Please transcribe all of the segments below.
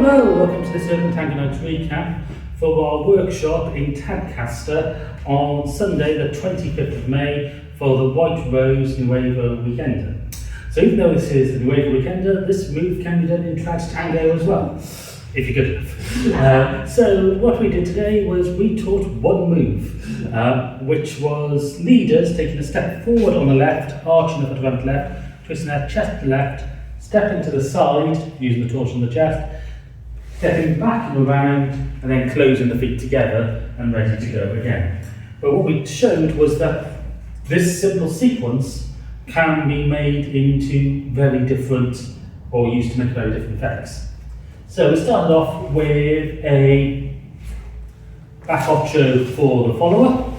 Hello, welcome to this Urban Tango Notes recap for our workshop in Tadcaster on Sunday the 25th of May for the White Rose Nuevo Weekender. So even though this is the Nuevo Weekender, this move can be done in Trad Tango as well, if you're good enough. So what we did today was we taught one move, which was leaders taking a step forward on the left, arching the foot around the left, twisting their chest to the left, stepping to the side, using the torch on the chest, stepping back and around, and then closing the feet together and ready to go again. But what we showed was that this simple sequence can be made into very different, or used to make very different effects. So we started off with a back ocho for the follower,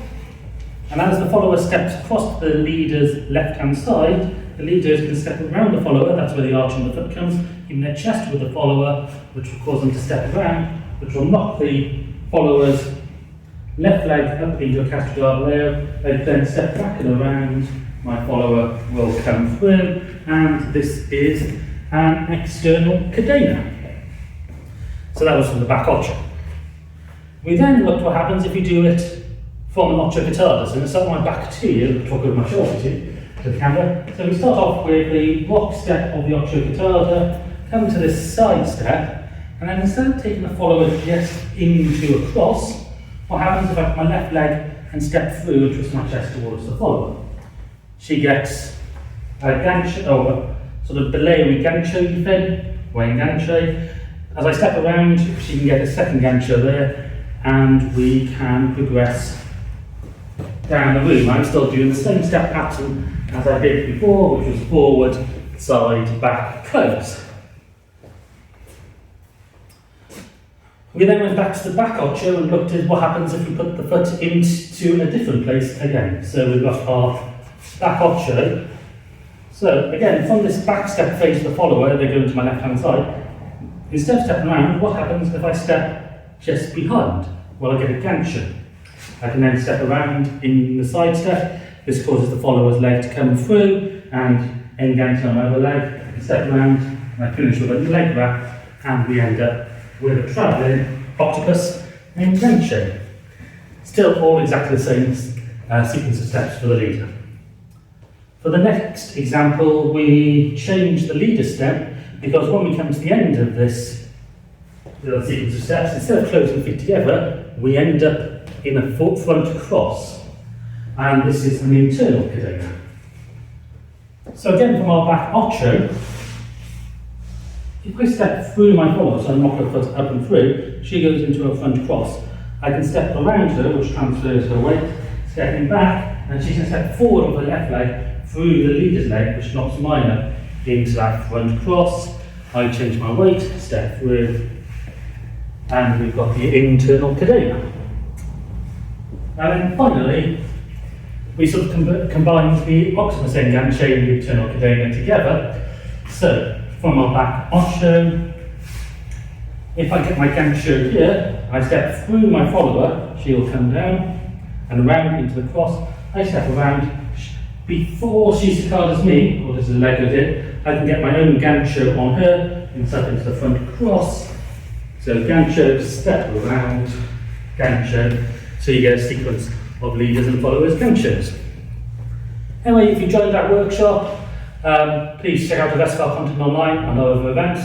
and as the follower steps across the leader's left-hand side, the leader is going to step around the follower, that's where the arch on the foot comes, giving their chest with the follower, which will cause them to step around, which will knock the follower's left leg up into a cast guard layer. They then step back and around, my follower will come through, and this is an external cadena. So that was from the back ocho. We then looked what happens if you do it from an ocho guitarra. So I'm going to start my back to you, talk over my shoulder to the camera. So we start off with the rock step of the ocho guitarra, come to this side step, and then instead of taking the follower just into a cross, what happens if I put my left leg and step through and twist my chest towards the follower? She gets a gancho, or sort of belay gancho you think, or enganche. As I step around, she can get a second gancho there, and we can progress down the room. I'm still doing the same step pattern as I did before, which was forward, side, back, close. We then went back to the back ocho and looked at what happens if we put the foot into a different place again. So we've got our back ocho. So again, from this back step face the follower, they go into my left hand side. Instead of stepping around, what happens if I step just behind? Well, I get a gancho. I can then step around in the side step. This causes the follower's leg to come through and enganche on my other leg. I can step around and I finish with a leg wrap, and we end up with a travelling octopus enganche. Still all exactly the same sequence of steps for the leader. For the next example, we change the leader step, because when we come to the end of this little sequence of steps, instead of closing the feet together, we end up in a front cross. And this is an internal cadena. So again, from our back ocho, if I step through my follower, so I knock her foot up and through, she goes into a front cross. I can step around her, which transfers her weight, stepping back, and she can step forward with her left leg through the leader's leg, which knocks mine up into that front cross. I change my weight, step through, and we've got the internal cadena. And then finally, we sort of combine the octopus enganche and the internal cadena together. So, from our back ocho, if I get my gancho here, I step through my follower, she'll come down and around into the cross. I step around. Before she's as hard as me, or this is a leg I did, I can get my own gancho on her and step into the front cross. So gancho, step around, gancho. So you get a sequence of leaders and followers ganchos. Anyway, if you joined that workshop, please check out the rest of our content online and our other events.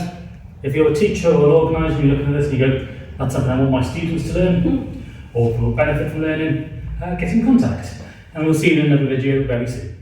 If you're a teacher or an organiser and you're looking at this and you go, that's something I want my students to learn, or will benefit from learning, get in contact. And we'll see you in another video very soon.